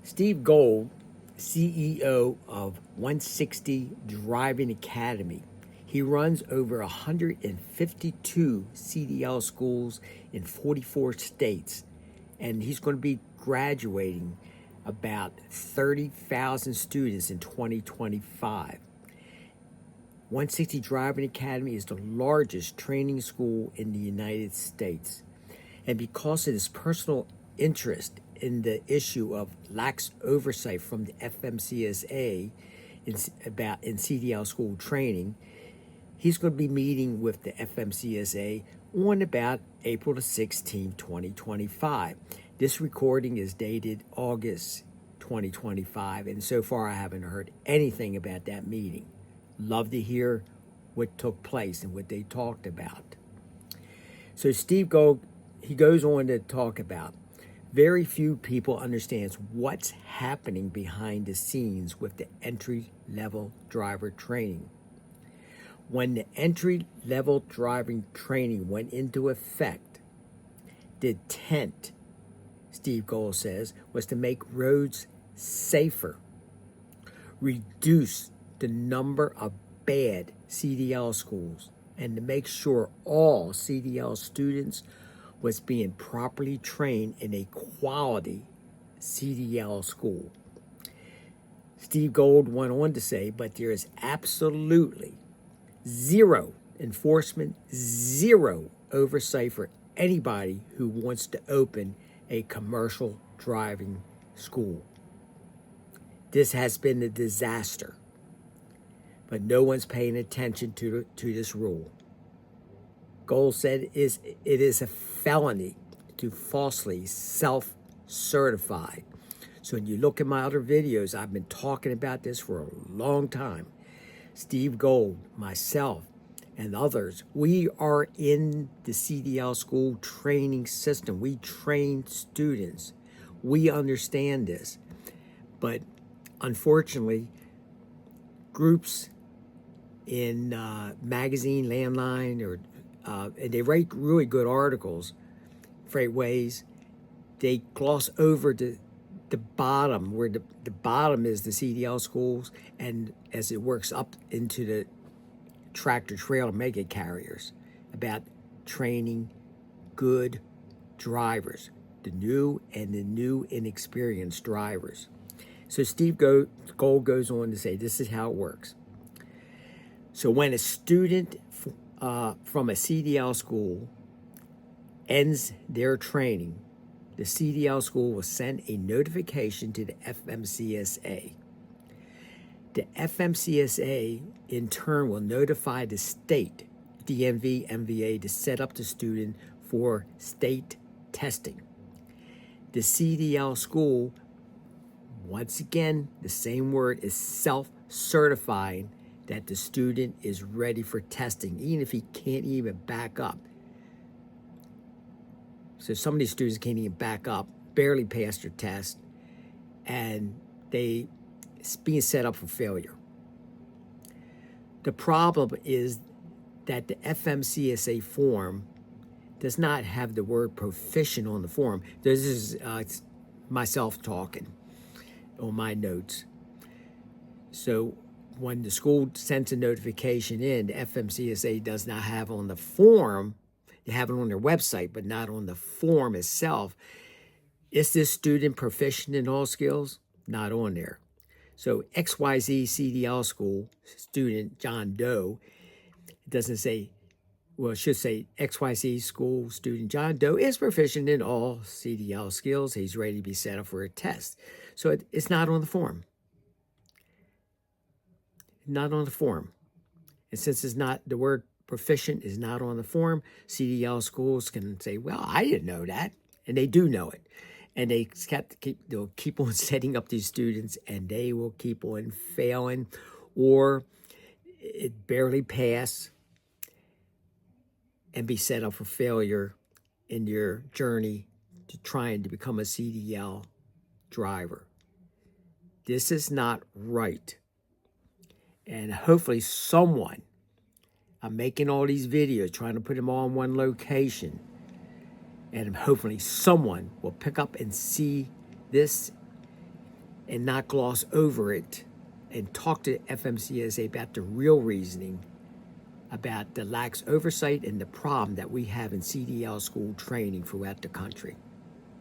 Steve Gold, CEO of 160 Driving Academy. He runs over 152 CDL schools in 44 states, and he's going to be graduating about 30,000 students in 2025. 160 Driving Academy is the largest training school in the United States. And because of his personal interest in the issue of lax oversight from the FMCSA in CDL school training, he's going to be meeting with the FMCSA on about April the 16th, 2025. This recording is dated August 2025, and so far I haven't heard anything about that meeting. Love to hear what took place and what they talked about. So Steve Gold, he goes on to talk about very few people understands what's happening behind the scenes with the entry-level driver training. When the entry-level driving training went into effect, the intent, Steve Gold says, was to make roads safer, reduce the number of bad CDL schools, and to make sure all CDL students was being properly trained in a quality CDL school. Steve Gold went on to say, but there is absolutely zero enforcement, zero oversight for anybody who wants to open a commercial driving school. This has been a disaster, but no one's paying attention to this rule. Gold said it is a felony to falsely self-certify. So when you look at my other videos, I've been talking about this for a long time. Steve Gold, myself, and others, we are in the CDL school training system. We train students. We understand this. But unfortunately, groups in magazine, Landline, or and they write really good articles, Freightways, they gloss over the bottom, where the bottom is the CDL schools, and as it works up into the tractor trailer mega carriers, about training good drivers, the new inexperienced drivers. So Steve Gold goes on to say, this is how it works. So when a student from a CDL school ends their training, the CDL school will send a notification to the FMCSA. The FMCSA, in turn, will notify the state, DMV, MVA, to set up the student for state testing. The CDL school, once again, the same word, is self-certifying that the student is ready for testing, even if he can't even back up. So some of these students can't even back up, barely pass their test, and it's being set up for failure. The problem is that the FMCSA form does not have the word proficient on the form. This is myself talking on my notes. So when the school sends a notification in, the FMCSA does not have on the form, they have it on their website, but not on the form itself. Is this student proficient in all skills? Not on there. So XYZ CDL school student John Doe, it doesn't say, well, it should say XYZ school student John Doe is proficient in all CDL skills. He's ready to be set up for a test. So it's not on the form. Not on the form. And since it's not, the word proficient is not on the form, CDL schools can say, well, I didn't know that. And they do know it. And they'll keep on setting up these students, and they will keep on failing, or it barely pass and be set up for failure in your journey to trying to become a CDL driver. This is not right. And hopefully someone, I'm making all these videos, trying to put them all in one location, and hopefully someone will pick up and see this and not gloss over it and talk to FMCSA about the real reasoning about the lax oversight and the problem that we have in CDL school training throughout the country.